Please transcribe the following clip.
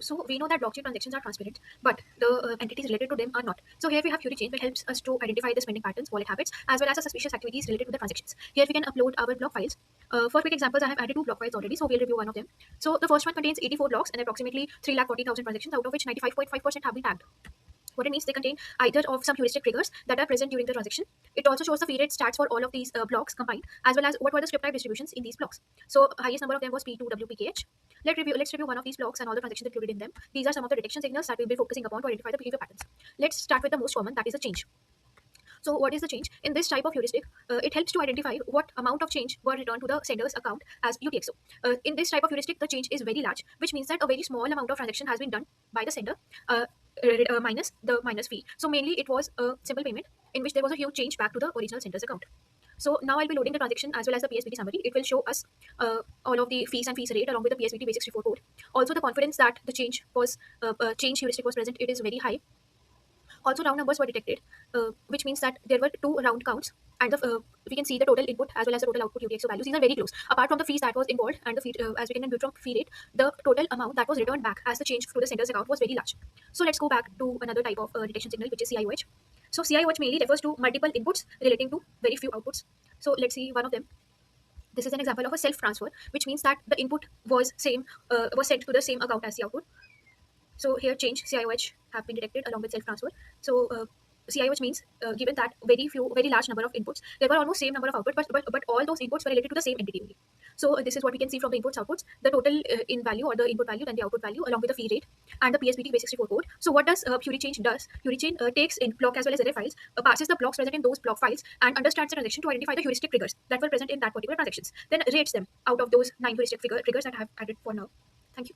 So we know that blockchain transactions are transparent, but the entities related to them are not. So here we have Fury Chain, which helps us to identify the spending patterns, wallet habits, as well as the suspicious activities related to the transactions. Here we can upload our block files. For quick examples, I have added two block files already, so we'll review one of them. So the first one contains 84 blocks and approximately 340,000 transactions, out of which 95.5% have been tagged. What it means, they contain either of some heuristic triggers that are present during the transaction. It also shows the fee rate stats for all of these blocks combined, as well as what were the script type distributions in these blocks. So highest number of them was P2WPKH. Let's review one of these blocks and all the transactions included in them. These are some of the detection signals that we'll be focusing upon to identify the behavior patterns. Let's start with the most common, that is the change. So what is the change? In this type of heuristic, it helps to identify what amount of change were returned to the sender's account as UTXO. In this type of heuristic, the change is very large, which means that a very small amount of transaction has been done by the sender, minus the minus fee. So mainly it was a simple payment in which there was a huge change back to the original sender's account. So now I'll be loading the transaction as well as the PSBT summary. It will show us all of the fees and fees rate along with the PSBT basic 64 code. Also the confidence that the change heuristic was present, it is very high. Also, round numbers were detected, which means that there were two round counts, and we can see the total input as well as the total output UTXO values. These are very close. Apart from the fees that was involved and the fee, as we can compute from fee rate, the total amount that was returned back as the change to the sender's account was very large. So let's go back to another type of detection signal, which is CIOH. So CIOH mainly refers to multiple inputs relating to very few outputs. So let's see one of them. This is an example of a self transfer, which means that the input was sent to the same account as the output. So here change CIOH have been detected along with self-transfer. So CIOH means given that very large number of inputs, there were almost same number of outputs, but all those inputs were related to the same entity only. So this is what we can see from the inputs outputs, the total in value or the input value, then the output value along with the fee rate and the PSBT base 64 code. So what does Fury Chain does? Fury Chain takes in block as well as array files, passes the blocks present in those block files and understands the transaction to identify the heuristic triggers that were present in that particular transactions. Then rates them out of those 9 heuristic triggers that I have added for now. Thank you.